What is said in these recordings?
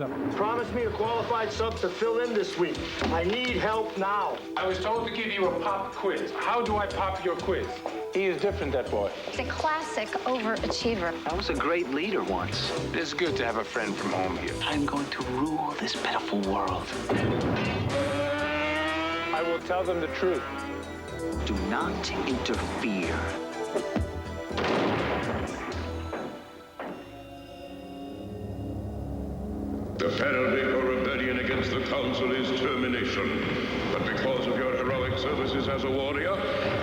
Promise me a qualified sub to fill in this week. I need help now. I was told to give you a pop quiz. How do I pop your quiz? He is different, that boy. He's a classic overachiever. I was a great leader once. It's good to have a friend from home here. I'm going to rule this pitiful world. I will tell them the truth. Do not interfere. The penalty for rebellion against the Council is termination. But because of your heroic services as a warrior,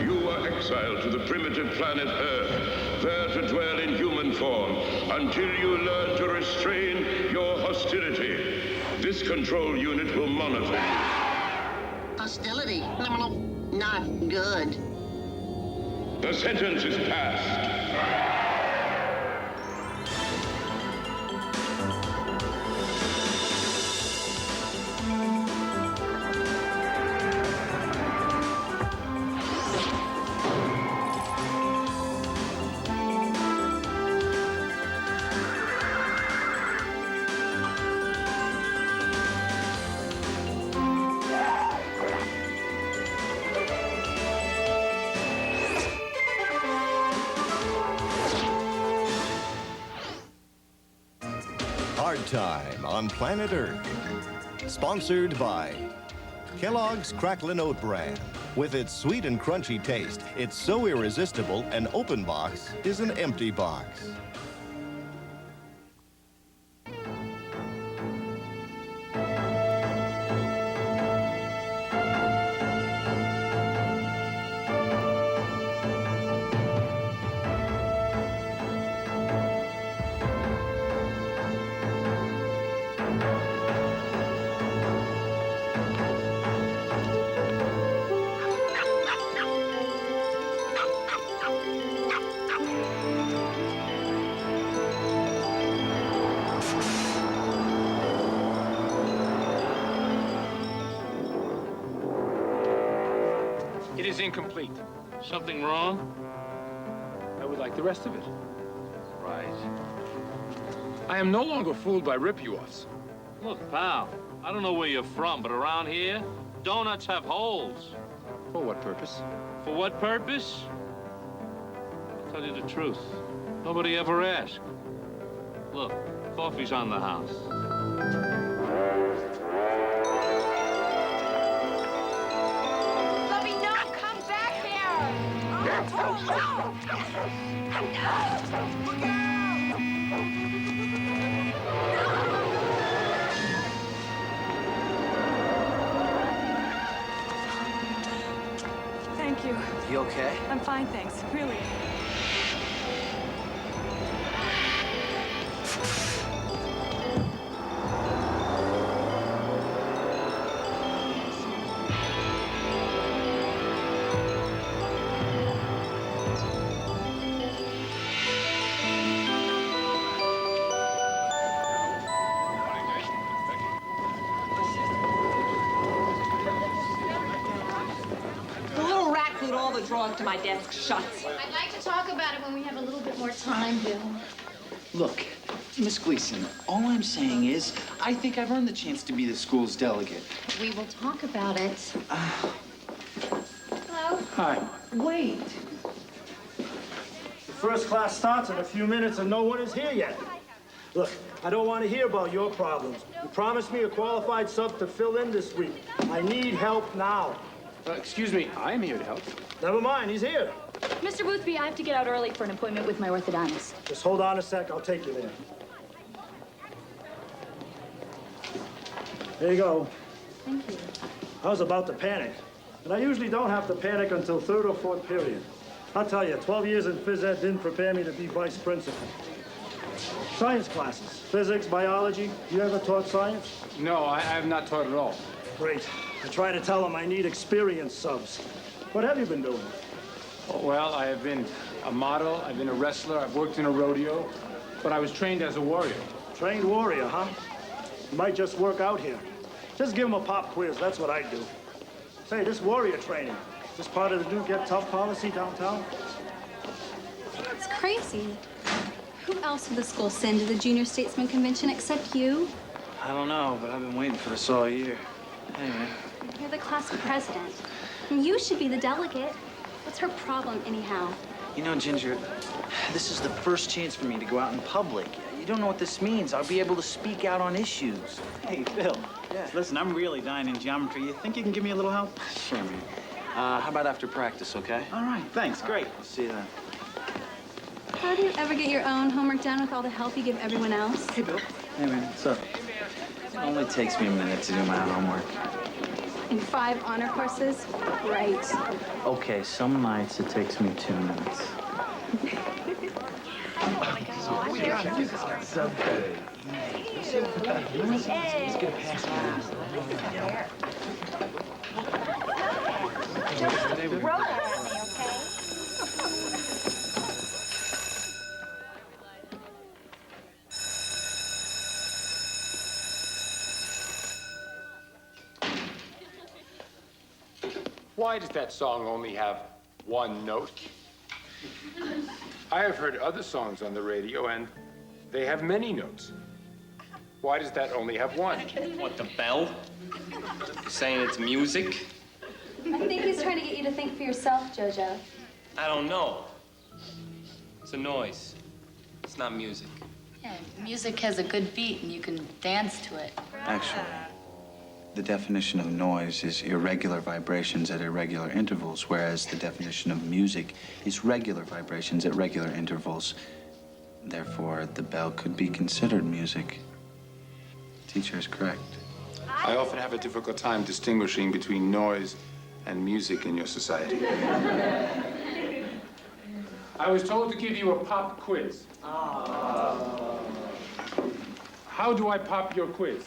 you were exiled to the primitive planet Earth, there to dwell in human form until you learn to restrain your hostility. This control unit will monitor you. Hostility? No, not good. The sentence is passed. Hard Time on Planet Earth. Sponsored by Kellogg's Cracklin' Oat Bran. With its sweet and crunchy taste, it's so irresistible, an open box is an empty box. It is incomplete. Something wrong? I would like the rest of it. Right. I am no longer fooled by rip-you-offs. Look, pal, I don't know where you're from, but around here, donuts have holes. For what purpose? For what purpose? I'll tell you the truth. Nobody ever asked. Look, coffee's on the house. Lovey, no! Come back here! Oh, no! Look out! Thank you. You okay? I'm fine, thanks. Really. The little rat glued all the drawers to my desk shut. I'd like to talk about it when we have a little bit more time, Bill. Look, Miss Gleason, all I'm saying is I think I've earned the chance to be the school's delegate. We will talk about it. Hello? Hi. Wait. The first class starts in a few minutes and no one is here yet. Look, I don't want to hear about your problems. You promised me a qualified sub to fill in this week. I need help now. Excuse me, I am here to help. Never mind, he's here. Mr. Boothby, I have to get out early for an appointment with my orthodontist. Just hold on a sec, I'll take you there. There you go. Thank you. I was about to panic. And I usually don't have to panic until third or fourth period. I'll tell you, 12 years in phys ed didn't prepare me to be vice principal. Science classes, physics, biology. You ever taught science? No, I have not taught at all. Great. I try to tell them I need experienced subs. What have you been doing? Oh, well, I have been a model, I've been a wrestler, I've worked in a rodeo, but I was trained as a warrior. Trained warrior, huh? You might just work out here. Just give him a pop quiz, that's what I'd do. Say, this warrior training, is this part of the new Get Tough policy downtown? It's crazy. Who else would the school send to the Junior Statesman Convention except you? I don't know, but I've been waiting for this all year. Anyway. You're the class president. And you should be the delegate. What's her problem, anyhow? You know, Ginger, this is the first chance for me to go out in public. You don't know what this means. I'll be able to speak out on issues. Hey, Phil. Yeah. Listen, I'm really dying in geometry. You think you can give me a little help? Sure, man. How about after practice, okay? All right, thanks. Great. See you then. How do you ever get your own homework done with all the help you give everyone else? Hey, Bill. Hey, man. What's up? It only takes me a minute to do my homework. In 5 honor courses? Right. Okay, some nights it takes me 2 minutes. Roll that at me, okay? Why does that song only have one note? I have heard other songs on the radio, and they have many notes. Why does that only have one? What, the bell? You're saying it's music? I think he's trying to get you to think for yourself, Jojo. I don't know. It's a noise. It's not music. Yeah, music has a good beat and you can dance to it. Actually, the definition of noise is irregular vibrations at irregular intervals, whereas the definition of music is regular vibrations at regular intervals. Therefore, the bell could be considered music. Teacher is correct. I often have a difficult time distinguishing between noise and music in your society. I was told to give you a pop quiz. How do I pop your quiz?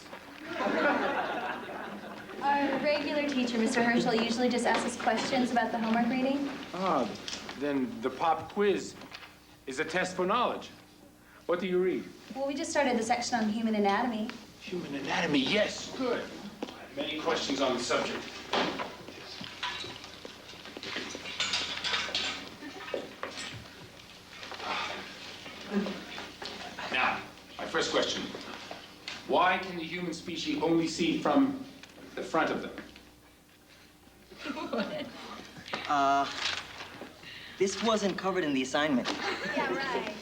Our regular teacher, Mr. Herschel, usually just asks us questions about the homework reading. Ah, then the pop quiz is a test for knowledge. What do you read? Well, we just started the section on human anatomy. Human anatomy, yes, good. I have many questions on the subject. Now, my first question. Why can the human species only see from the front of them? This wasn't covered in the assignment. Yeah, right.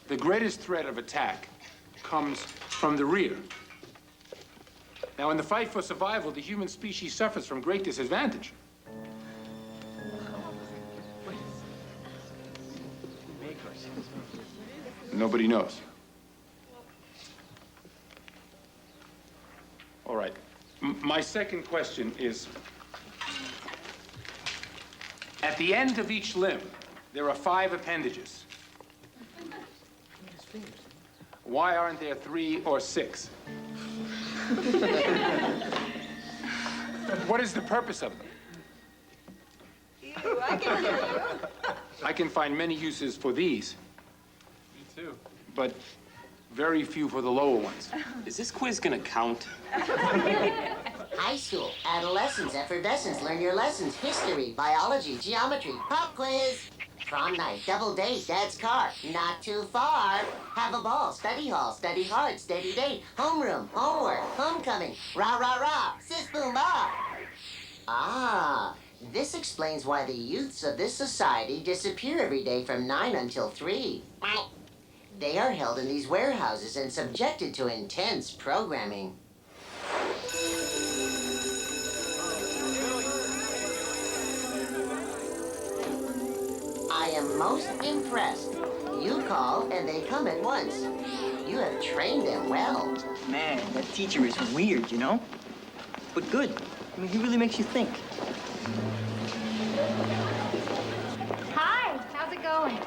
The greatest threat of attack comes from the rear. Now, in the fight for survival, the human species suffers from great disadvantage. Nobody knows. All right. My second question is, at the end of each limb, there are 5 appendages. Why aren't there 3 or 6? What is the purpose of them? Ew, I can hear you. I can find many uses for these. Me too. But very few for the lower ones. Is this quiz gonna count? High school, adolescence, effervescence, learn your lessons, history, biology, geometry, pop quiz. Prom night, double date, dad's car, not too far. Have a ball, study hall, study hard, steady date, homeroom, homework, homecoming, rah, rah, rah, sis, boom, bah. Ah, this explains why the youths of this society disappear every day from 9 until 3. They are held in these warehouses and subjected to intense programming. I am most impressed. You call and they come at once. You have trained them well. Man, that teacher is weird, you know? But good. I mean, he really makes you think. Hi, how's it going?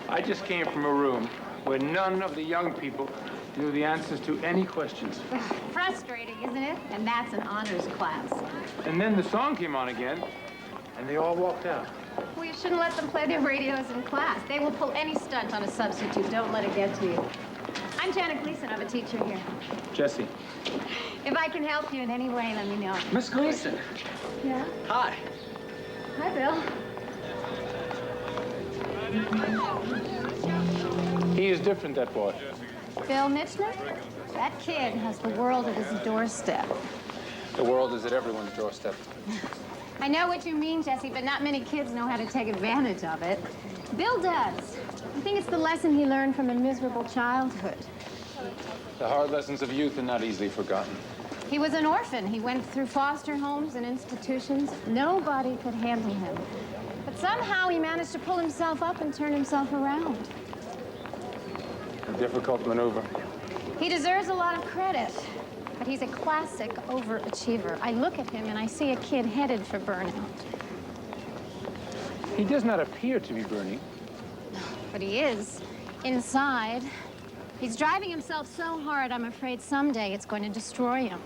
I just came from a room where none of the young people knew the answers to any questions. Frustrating, isn't it? And that's an honors class. And then the song came on again, and they all walked out. Well, you shouldn't let them play their radios in class. They will pull any stunt on a substitute. Don't let it get to you. I'm Janet Gleason. I'm a teacher here. Jesse. If I can help you in any way, let me know. Miss Gleason. Yeah? Hi. Hi, Bill. He is different, that boy. Bill Mitchner? That kid has the world at his doorstep. The world is at everyone's doorstep. I know what you mean, Jesse, but not many kids know how to take advantage of it. Bill does. I think it's the lesson he learned from a miserable childhood. The hard lessons of youth are not easily forgotten. He was an orphan. He went through foster homes and institutions. Nobody could handle him. But somehow he managed to pull himself up and turn himself around. A difficult maneuver. He deserves a lot of credit, but he's a classic overachiever. I look at him and I see a kid headed for burnout. He does not appear to be burning. But he is, inside. He's driving himself so hard, I'm afraid someday it's going to destroy him.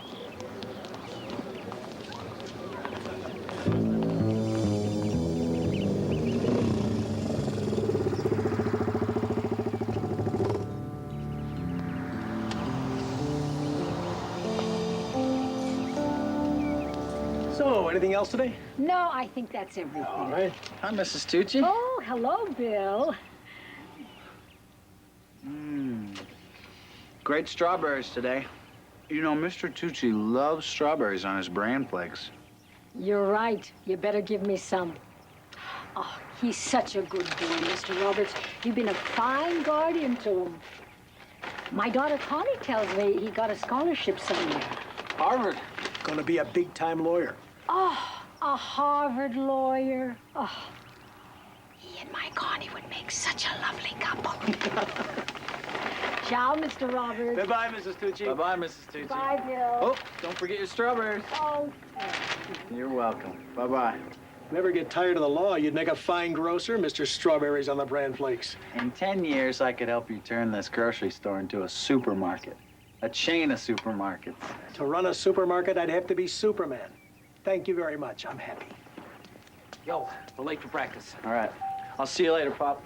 So, anything else today? No, I think that's everything. All right. Hi, Mrs. Tucci. Oh, hello, Bill. Great strawberries today. You know, Mr. Tucci loves strawberries on his bran flakes. You're right. You better give me some. Oh, he's such a good boy, Mr. Roberts. You've been a fine guardian to him. My daughter Connie tells me he got a scholarship somewhere. Harvard. Gonna be a big-time lawyer. Oh, a Harvard lawyer. Oh, he and my Connie would make such a lovely couple. Ciao, Mr. Roberts. Bye-bye, Mrs. Tucci. Bye-bye, Mrs. Tucci. Bye, Bill. Oh, don't forget your strawberries. Oh. You're welcome. Bye-bye. Never get tired of the law. You'd make a fine grocer, Mr. Strawberries on the bran flakes. In 10 years, I could help you turn this grocery store into a supermarket. A chain of supermarkets. To run a supermarket, I'd have to be Superman. Thank you very much. I'm happy. Yo, we're late for practice. All right. I'll see you later, Pop.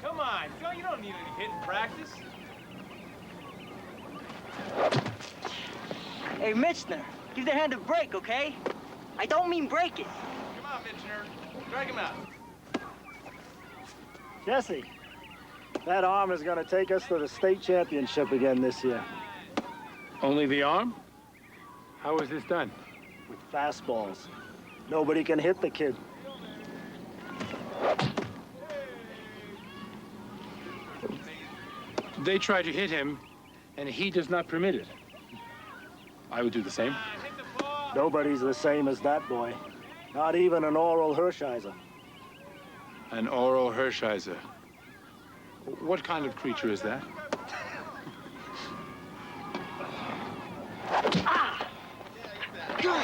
Come on, you don't need any hitting practice. Hey, Mitchner, give the hand a break, okay? I don't mean break it. Come on, Mitchner. Drag him out. Jesse, that arm is going to take us to the state championship again this year. Only the arm? How is this done? With fastballs. Nobody can hit the kid. They try to hit him, and he does not permit it. I would do the same. Nobody's the same as that boy. Not even an Oral Hershiser. An Oral Hershiser. What kind of creature is that? Good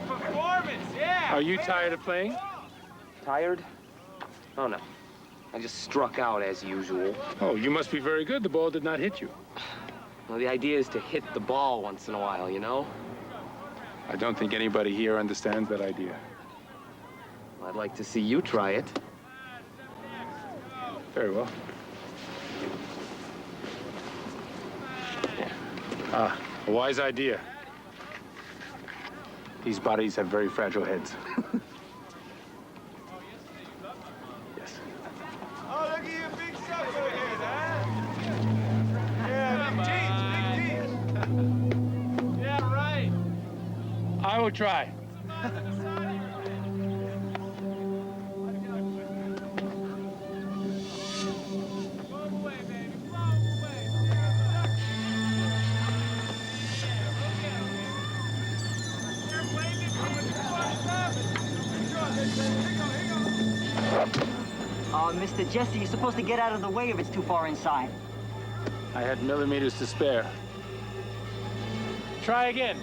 performance, yeah. Are you tired of playing? Tired? Oh, no. I just struck out as usual. Oh, you must be very good. The ball did not hit you. Well, the idea is to hit the ball once in a while, you know? I don't think anybody here understands that idea. Well, I'd like to see you try it. Very well. Ah, a wise idea. These bodies have very fragile heads. Yes. Oh, look at you, big sucker head, huh? Yeah, big teeth. Yeah, right. I will try. Mr. Jesse, you're supposed to get out of the way if it's too far inside. I had millimeters to spare. Try again.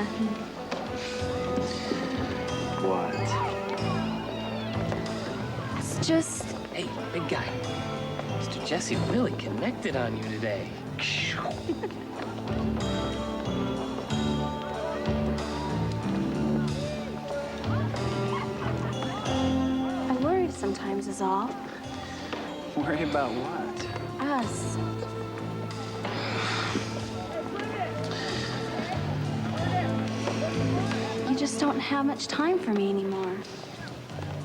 Nothing. What? It's just... Hey, big guy. Mr. Jesse really connected on you today. I worry sometimes is all. Worry about what? Us. You just don't have much time for me anymore.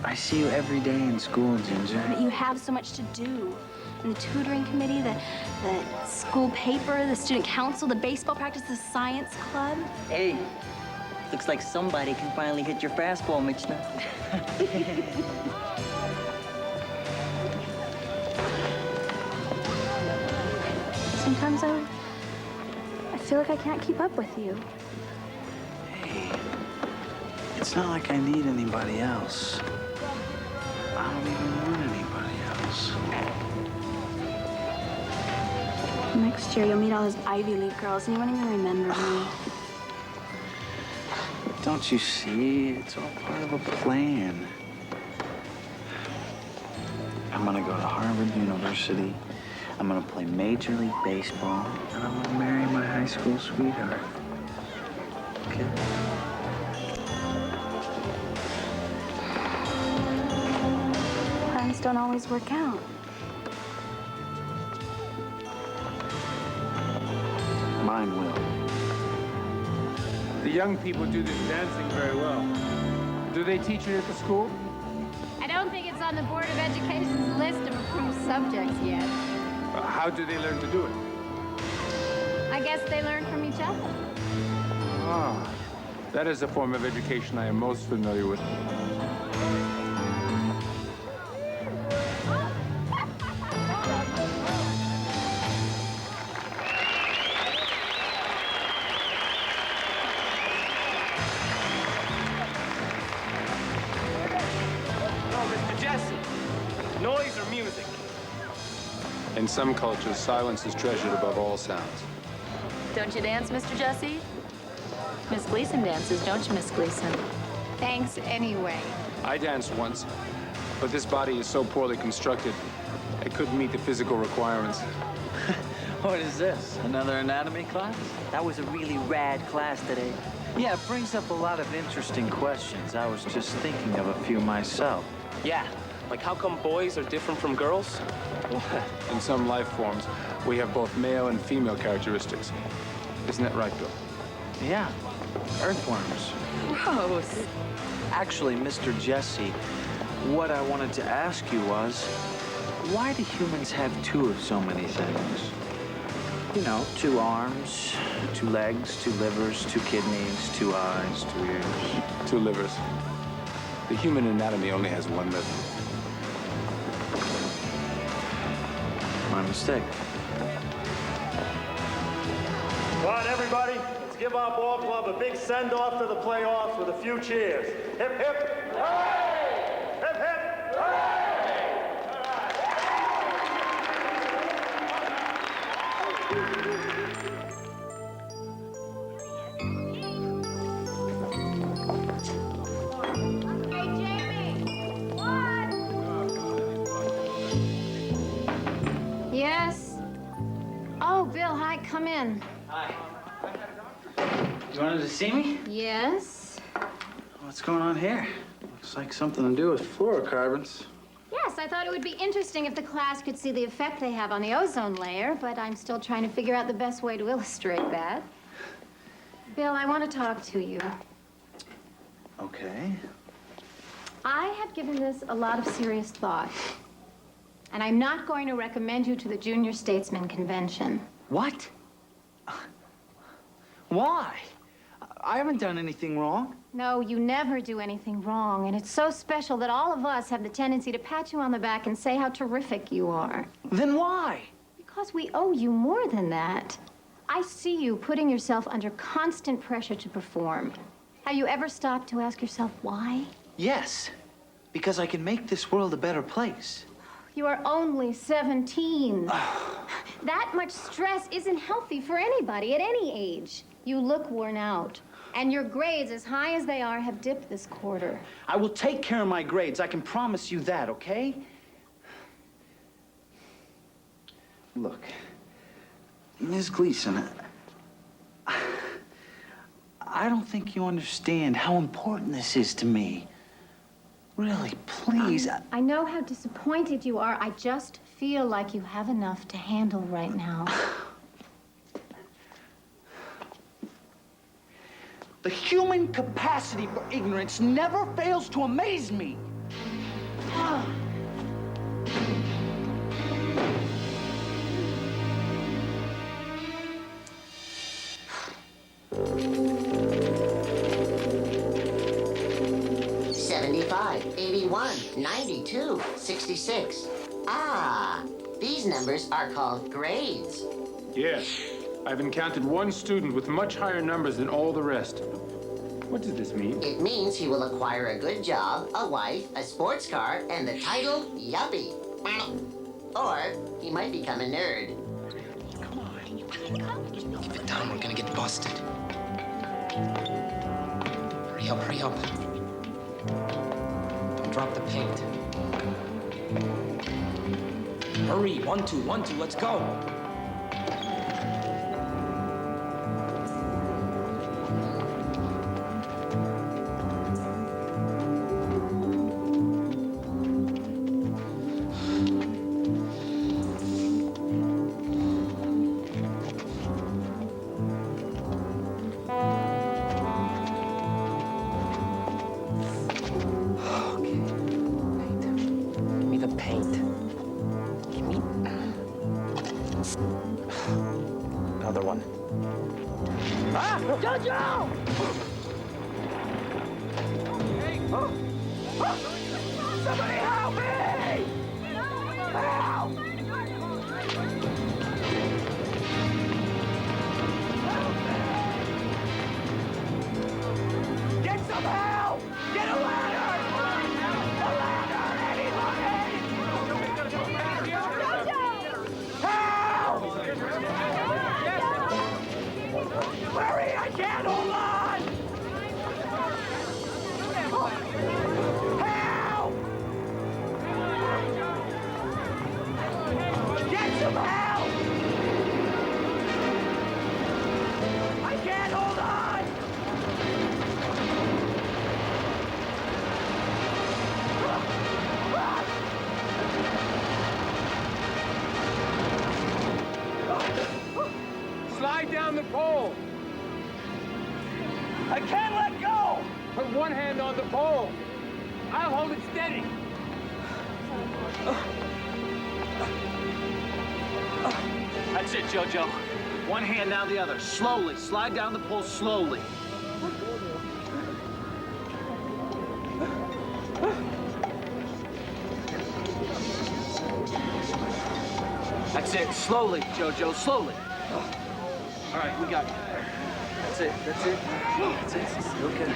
I see you every day in school, Ginger. But you have so much to do. And the tutoring committee, the school paper, the student council, the baseball practice, the science club. Hey, looks like somebody can finally hit your fastball, Mitchna. Sometimes I feel like I can't keep up with you. Hey, it's not like I need anybody else. I don't even want anybody else. Next year, you'll meet all those Ivy League girls, and you won't even remember me. Don't you see? It's all part of a plan. I'm gonna go to Harvard University. I'm gonna play Major League Baseball, and I'm gonna marry my high school sweetheart. Okay? Plans don't always work out. Mine will. The young people do this dancing very well. Do they teach it at the school? I don't think it's on the Board of Education's list of approved subjects yet. How do they learn to do it? I guess they learn from each other. Ah, that is a form of education I am most familiar with. Noise or music? In some cultures, silence is treasured above all sounds. Don't you dance, Mr. Jesse? Miss Gleason dances, don't you, Miss Gleason? Thanks anyway. I danced once, but this body is so poorly constructed, it couldn't meet the physical requirements. What is this? Another anatomy class? That was a really rad class today. Yeah, it brings up a lot of interesting questions. I was just thinking of a few myself. Yeah. Like how come boys are different from girls? In some life forms, we have both male and female characteristics. Isn't that right, Bill? Yeah, earthworms. Gross. Actually, Mr. Jesse, what I wanted to ask you was, why do humans have two of so many things? You know, 2 arms, 2 legs, 2 livers, 2 kidneys, 2 eyes, 2 ears. 2 livers. The human anatomy only has 1 liver. My mistake. Come on, everybody. Let's give our ball club a big send-off to the playoffs with a few cheers. Hip, hip. Hooray! Hip, hip. Hooray! Yes? Oh, Bill, hi, come in. Hi. You wanted to see me? Yes? What's going on here? Looks like something to do with fluorocarbons. Yes, I thought it would be interesting if the class could see the effect they have on the ozone layer, but I'm still trying to figure out the best way to illustrate that. Bill, I want to talk to you. Okay. I have given this a lot of serious thought, and I'm not going to recommend you to the Junior Statesman Convention. What? Why? I haven't done anything wrong. No, you never do anything wrong, and it's so special that all of us have the tendency to pat you on the back and say how terrific you are. Then why? Because we owe you more than that. I see you putting yourself under constant pressure to perform. Have you ever stopped to ask yourself why? Yes, because I can make this world a better place. You are only 17. That much stress isn't healthy for anybody at any age. You look worn out. And your grades, as high as they are, have dipped this quarter. I will take care of my grades. I can promise you that, okay? Look, Ms. Gleason, I don't think you understand how important this is to me. Really, please. I know how disappointed you are. I just feel like you have enough to handle right now. The human capacity for ignorance never fails to amaze me. $75, $81, $92, $66. Ah, these numbers are called grades. Yes. I've encountered one student with much higher numbers than all the rest. What does this mean? It means he will acquire a good job, a wife, a sports car, and the title Yuppie. Or he might become a nerd. Come on. Keep it down. We're gonna get busted. Hurry up, hurry up. Don't drop the paint. Hurry. 1, 2, 1, 2. Let's go. Another one. Ah! Jojo! Somebody help me! Help! Get some help! Get a ladder! A ladder! Anybody! Help! Hurry! I can't hold on! Help! Get some help! I can't hold on! Slide down the pole. I can't let go! Put one hand on the pole. I'll hold it steady. That's it, Jojo. One hand, now the other. Slowly. Slide down the pole slowly. That's it. Slowly, Jojo. Slowly. All right, we got you. That's it. That's it. That's it. Okay.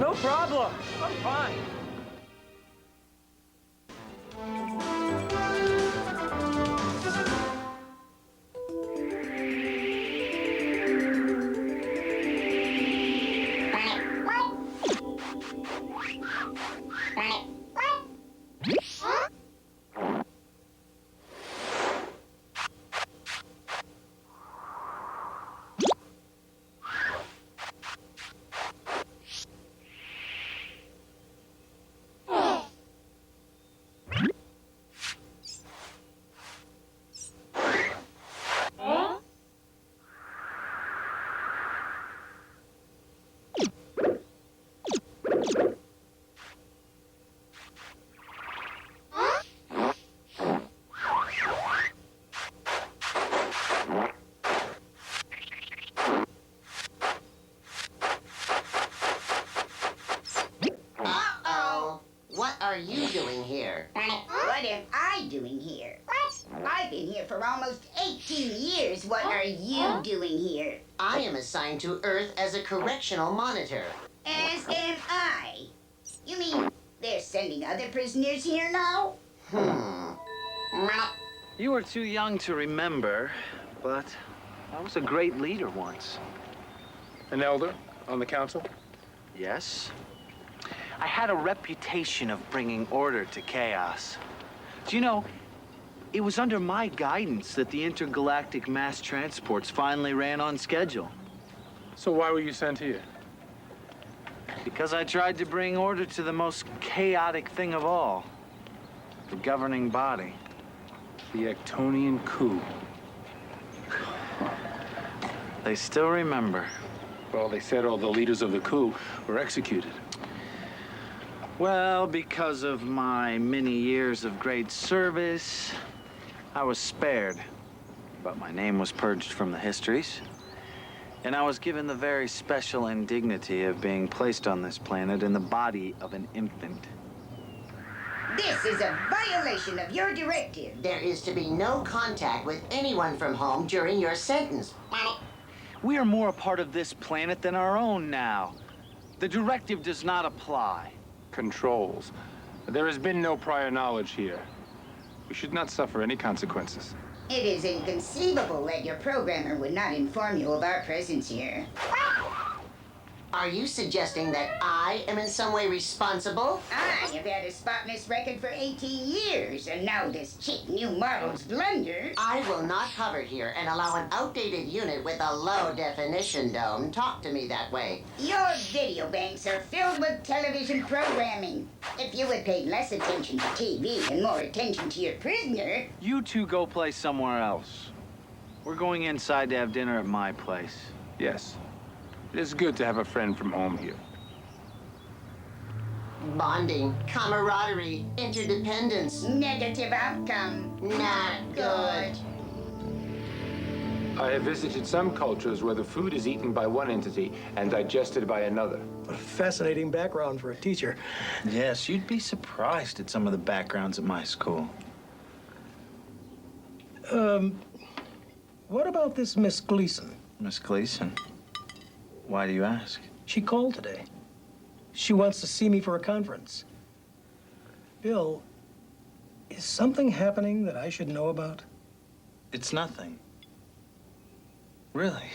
No problem. I'm fine. What are you doing here? What am I doing here? I've been here for almost 18 years. What are you doing here? I am assigned to Earth as a correctional monitor. As am I. You mean they're sending other prisoners here now? You are too young to remember, but I was a great leader once. An elder on the council? Yes. I had a reputation of bringing order to chaos. Do you know, it was under my guidance that the intergalactic mass transports finally ran on schedule. So why were you sent here? Because I tried to bring order to the most chaotic thing of all, the governing body. The Ectonian coup. They still remember. Well, they said all the leaders of the coup were executed. Well, because of my many years of great service, I was spared. But my name was purged from the histories. And I was given the very special indignity of being placed on this planet in the body of an infant. This is a violation of your directive. There is to be no contact with anyone from home during your sentence. We are more a part of this planet than our own now. The directive does not apply. Controls. There has been no prior knowledge here. We should not suffer any consequences. It is inconceivable that your programmer would not inform you of our presence here. Are you suggesting that I am in some way responsible? I have had a spotless record for 18 years, and now this cheap new model's blunders. I will not hover here and allow an outdated unit with a low-definition dome talk to me that way. Your video banks are filled with television programming. If you would pay less attention to TV and more attention to your prisoner... You two go play somewhere else. We're going inside to have dinner at my place. Yes. It is good to have a friend from home here. Bonding, camaraderie, interdependence. Negative outcome. Not good. I have visited some cultures where the food is eaten by one entity and digested by another. What a fascinating background for a teacher. Yes, you'd be surprised at some of the backgrounds at my school. What about this Miss Gleason? Miss Gleason? Why do you ask? She called today. She wants to see me for a conference. Bill, is something happening that I should know about? It's nothing. Really.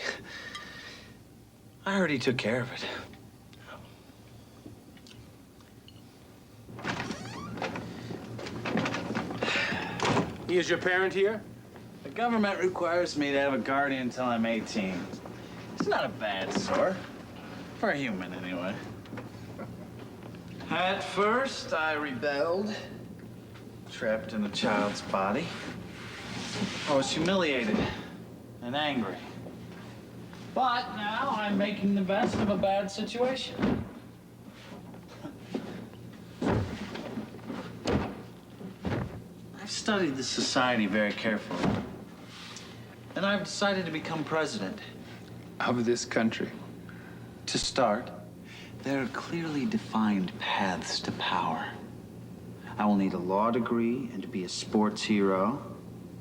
I already took care of it. He is your parent here? The government requires me to have a guardian until I'm 18. It's not a bad sort. For a human, anyway. At first, I rebelled. Trapped in a child's body. I was humiliated and angry. But now I'm making the best of a bad situation. I've studied this society very carefully. And I've decided to become president. Of this country? To start, there are clearly defined paths to power. I will need a law degree and to be a sports hero.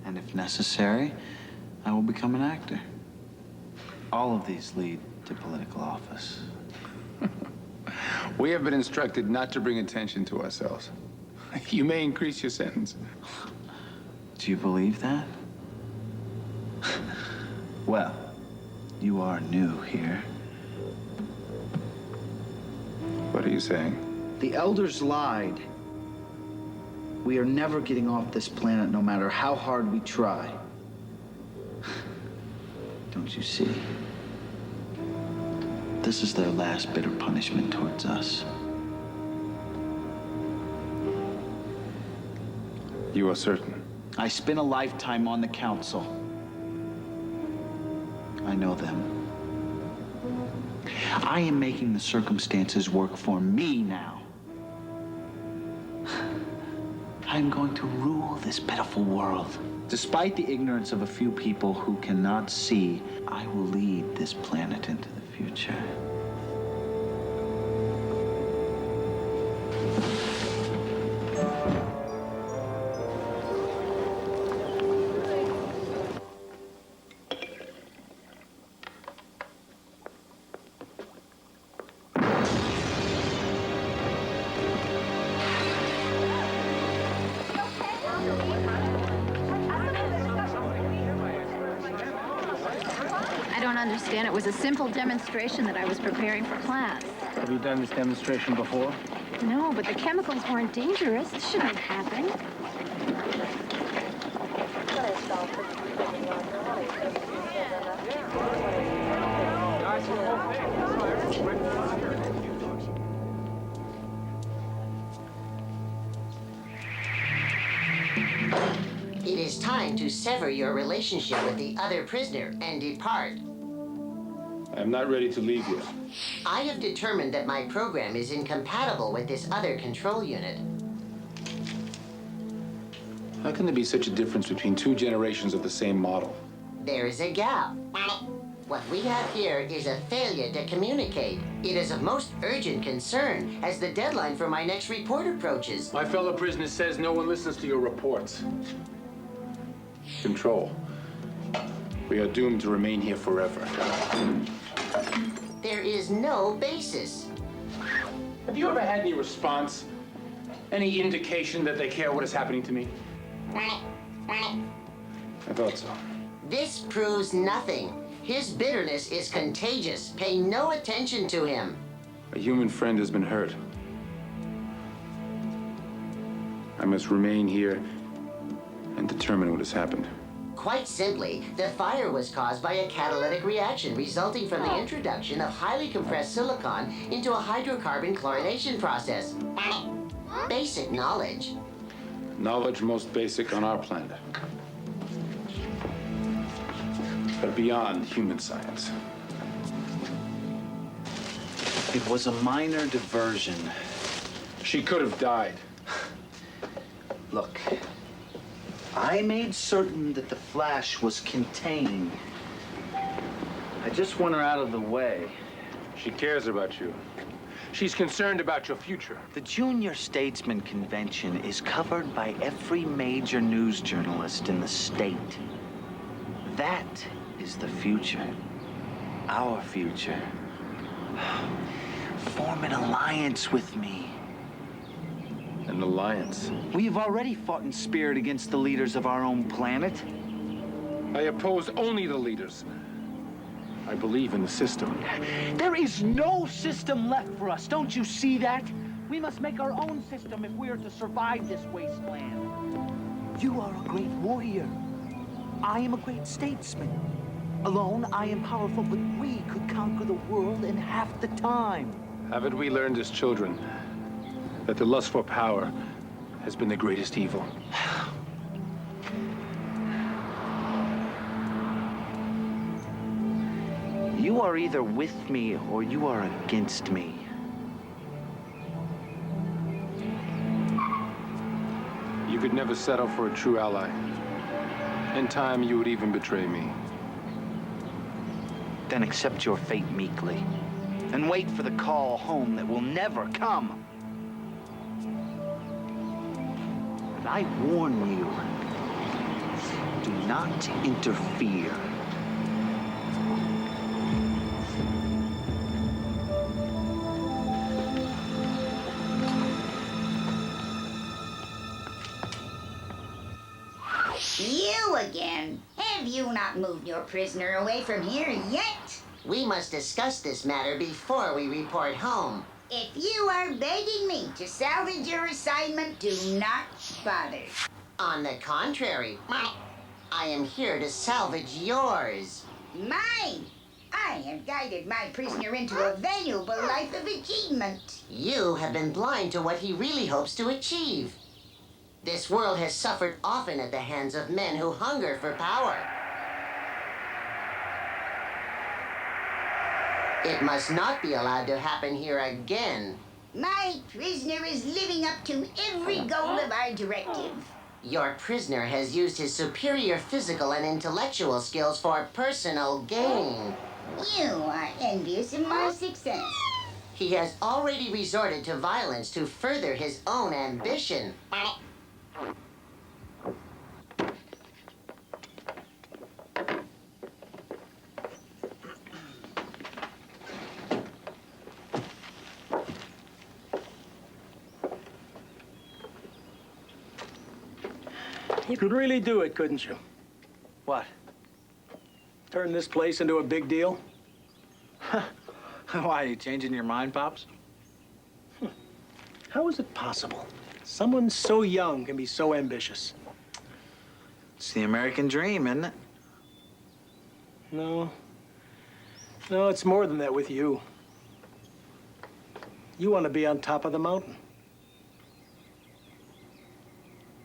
And if necessary, I will become an actor. All of these lead to political office. We have been instructed not to bring attention to ourselves. You may increase your sentence. Do you believe that? Well, you are new here. What are you saying? The elders lied. We are never getting off this planet no matter how hard we try. Don't you see? This is their last bitter punishment towards us. You are certain? I spent a lifetime on the council. I know them. I am making the circumstances work for me now. I'm going to rule this pitiful world. Despite the ignorance of a few people who cannot see, I will lead this planet into the future. understand. It was a simple demonstration that I was preparing for class. Have you done this demonstration before? No, but the chemicals weren't dangerous. This shouldn't have happened. It is time to sever your relationship with the other prisoner and depart. I am not ready to leave yet. I have determined that my program is incompatible with this other control unit. How can there be such a difference between two generations of the same model? There is a gap. What we have here is a failure to communicate. It is of most urgent concern as the deadline for my next report approaches. My fellow prisoner says no one listens to your reports. Control. We are doomed to remain here forever. There is no basis. Have you ever had any response? Any indication that they care what is happening to me? I thought so. This proves nothing. His bitterness is contagious. Pay no attention to him. A human friend has been hurt. I must remain here and determine what has happened. Quite simply, the fire was caused by a catalytic reaction resulting from the introduction of highly compressed silicon into a hydrocarbon chlorination process. Basic knowledge. Knowledge most basic on our planet. But beyond human science. It was a minor diversion. She could have died. Look, I made certain that the flash was contained. I just want her out of the way. She cares about you. She's concerned about your future. The Junior Statesman Convention is covered by every major news journalist in the state. That is the future. Our future. Form an alliance with me. An alliance? We have already fought in spirit against the leaders of our own planet. I oppose only the leaders. I believe in the system. There is no system left for us. Don't you see that? We must make our own system if we are to survive this wasteland. You are a great warrior. I am a great statesman. Alone, I am powerful, but we could conquer the world in half the time. Haven't we learned as children that the lust for power has been the greatest evil? You are either with me or you are against me. You could never settle for a true ally. In time, you would even betray me. Then accept your fate meekly and wait for the call home that will never come. But I warn you, do not interfere. You again? Have you not moved your prisoner away from here yet? We must discuss this matter before we report home. If you are begging me to salvage your assignment, do not bother. On the contrary, I am here to salvage yours. Mine! I have guided my prisoner into a valuable life of achievement. You have been blind to what he really hopes to achieve. This world has suffered often at the hands of men who hunger for power. It must not be allowed to happen here again. My prisoner is living up to every goal of our directive. Your prisoner has used his superior physical and intellectual skills for personal gain. You are envious of my success. He has already resorted to violence to further his own ambition. You could really do it, couldn't you? What? Turn this place into a big deal? Why, are you changing your mind, Pops? How is it possible? Someone so young can be so ambitious. It's the American dream, isn't it? No. No, it's more than that with you. You want to be on top of the mountain.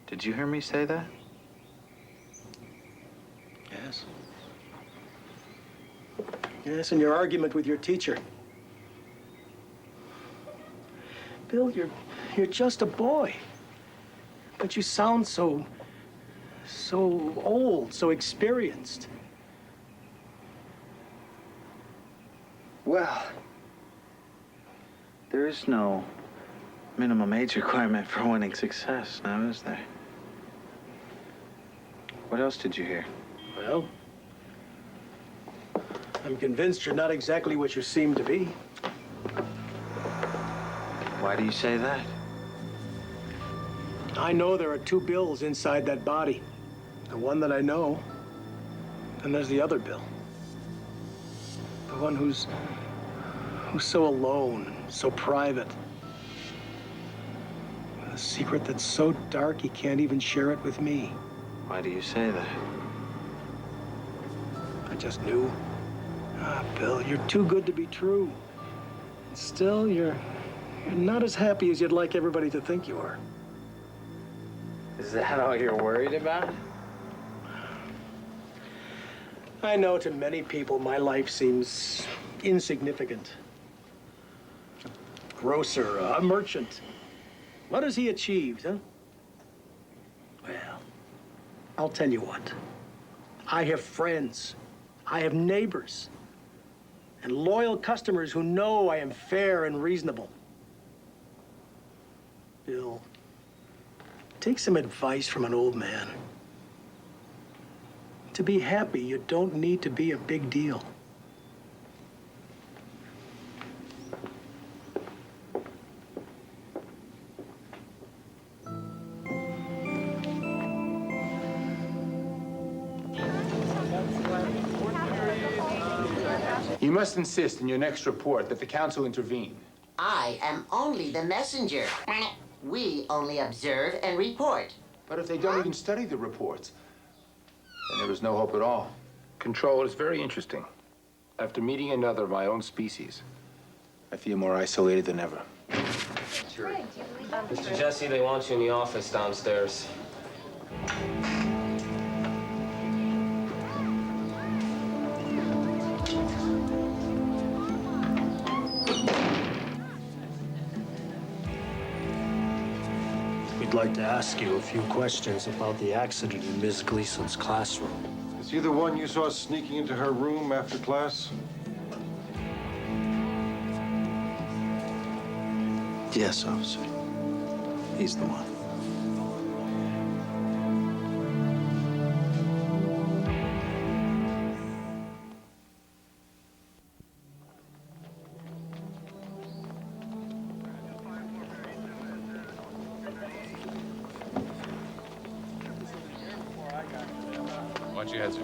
Did you hear me say that? Yes. Yes, in your argument with your teacher. Bill, you're just a boy. But you sound so old, so experienced. Well, there is no minimum age requirement for winning success, now is there? What else did you hear? Well, I'm convinced you're not exactly what you seem to be. Why do you say that? I know there are two Bills inside that body. The one that I know, and there's the other Bill. The one who's so alone, so private. With a secret that's so dark he can't even share it with me. Why do you say that? I just knew. Ah, Bill, you're too good to be true. Still, you're not as happy as you'd like everybody to think you are. Is that all you're worried about? I know to many people my life seems insignificant. A grocer, a merchant. What has he achieved, huh? Well, I'll tell you what. I have friends. I have neighbors. And loyal customers who know I am fair and reasonable. Bill, take some advice from an old man. To be happy, you don't need to be a big deal. You must insist in your next report that the council intervene. I am only the messenger. We only observe and report. But if they don't even study the reports, then there is no hope at all. Control is very interesting. After meeting another of my own species, I feel more isolated than ever. Mr. Jesse, they want you in the office downstairs. We'd like to ask you a few questions about the accident in Miss Gleason's classroom. Is he the one you saw sneaking into her room after class? Yes, officer. He's the one. Watch your head, sir.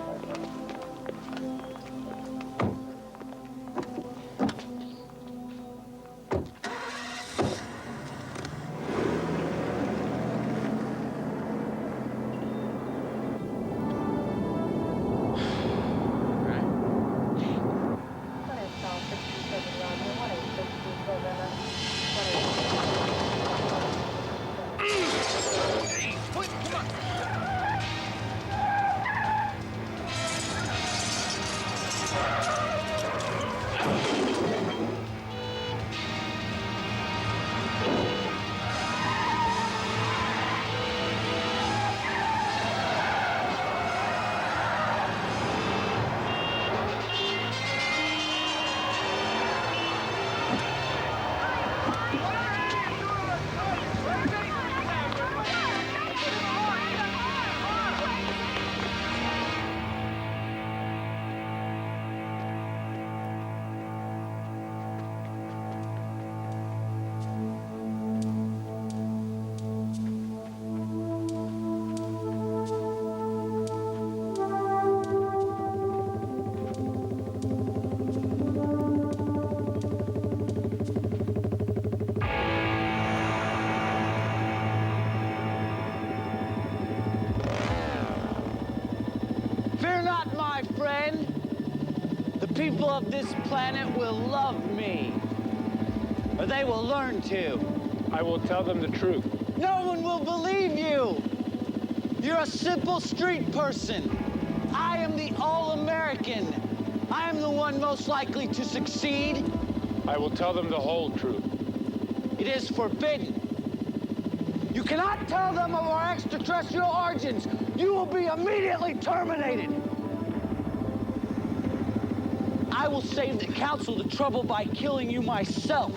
not, my friend. The people of this planet will love me. Or they will learn to. I will tell them the truth. No one will believe you. You're a simple street person. I am the all-American. I am the one most likely to succeed. I will tell them the whole truth. It is forbidden. You cannot tell them of our extraterrestrial origins. You will be immediately terminated. I will save the council the trouble by killing you myself.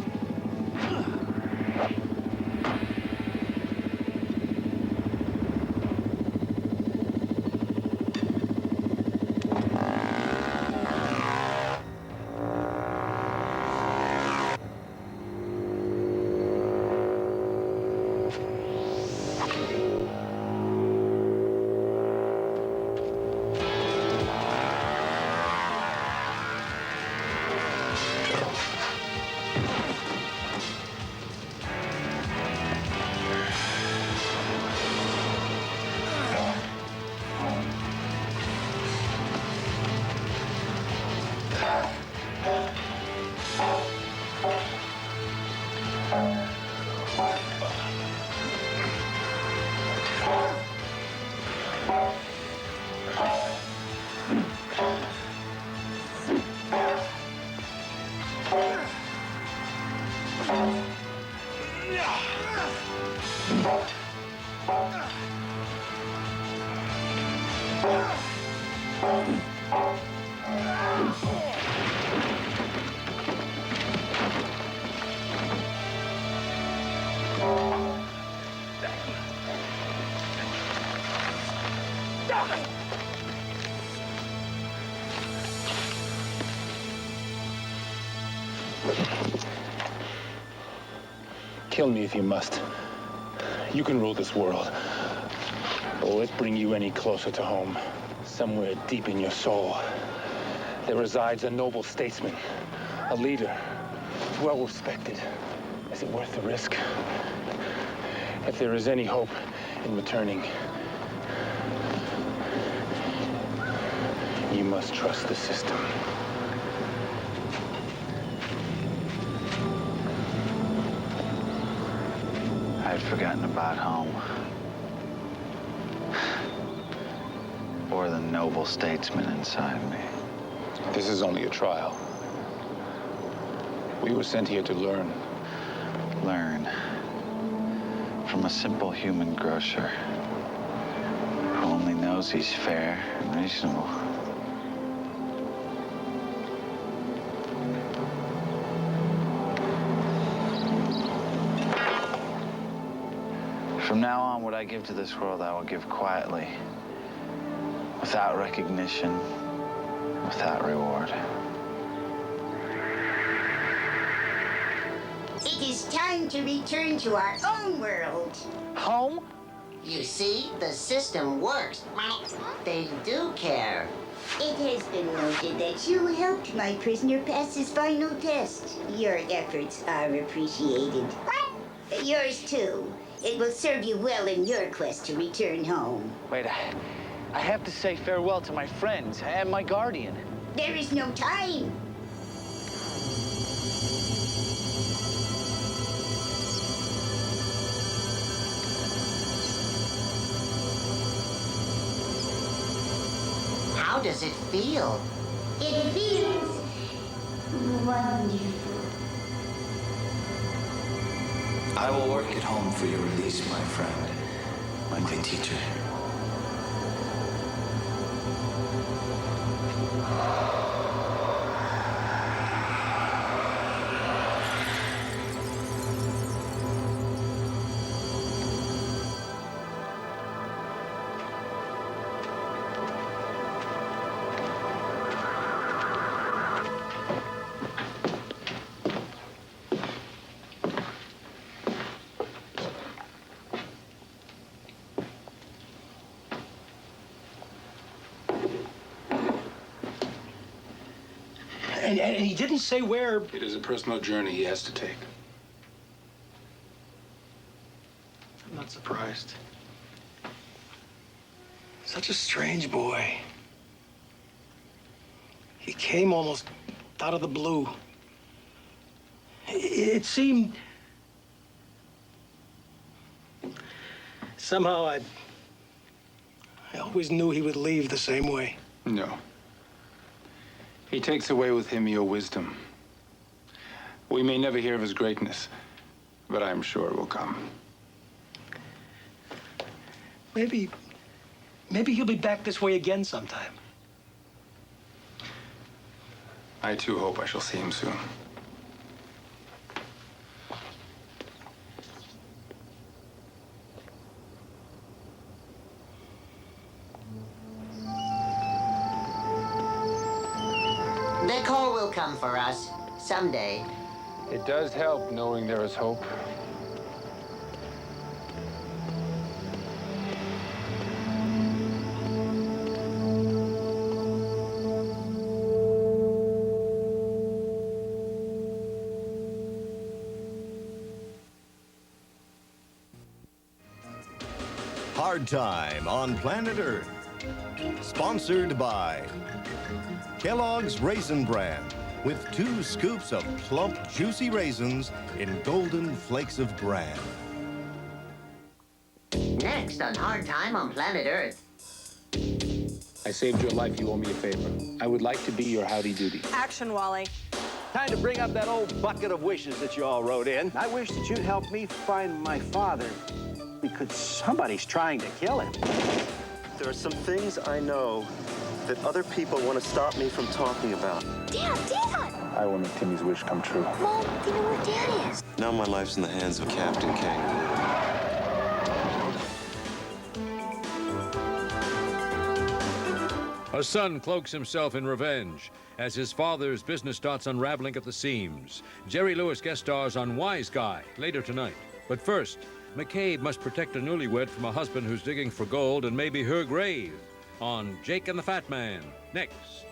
Kill me if you must. You can rule this world. But will it bring you any closer to home? Somewhere deep in your soul, there resides a noble statesman, a leader, well respected. Is it worth the risk? If there is any hope in returning, you must trust the system. I had forgotten about home. Or the noble statesman inside me. This is only a trial. We were sent here to learn. Learn from a simple human grocer who only knows he's fair and reasonable. From now on, what I give to this world, I will give quietly, without recognition, without reward. It is time to return to our own world. Home? You see, the system works. They do care. It has been noted that you helped my prisoner pass his final test. Your efforts are appreciated. Yours too. It will serve you well in your quest to return home. Wait, I have to say farewell to my friends and my guardian. There is no time. How does it feel? It feels wonderful. I will work at home for your release, my friend, my teacher. And he didn't say where. It is a personal journey he has to take. I'm not surprised. Such a strange boy. He came almost out of the blue. It seemed... Somehow I always knew he would leave the same way. No. He takes away with him your wisdom. We may never hear of his greatness, but I'm sure it will come. Maybe he'll be back this way again sometime. I too hope I shall see him soon. The call will come for us someday. It does help knowing there is hope. Hard Time on Planet Earth. Sponsored by Kellogg's Raisin Bran, with 2 scoops of plump, juicy raisins in golden flakes of bran. Next on Hard Time on Planet Earth. I saved your life. You owe me a favor. I would like to be your howdy-doody. Action, Wally. Time to bring up that old bucket of wishes that you all wrote in. I wish that you'd help me find my father, because somebody's trying to kill him. There are some things I know that other people want to stop me from talking about. Dad! I will make Timmy's wish come true. Mom, do you know where Dad is? Now my life's in the hands of Captain Kangaroo. A son cloaks himself in revenge as his father's business starts unraveling at the seams. Jerry Lewis guest stars on Wise Guy later tonight. But first, McCabe must protect a newlywed from a husband who's digging for gold and maybe her grave on Jake and the Fat Man, next.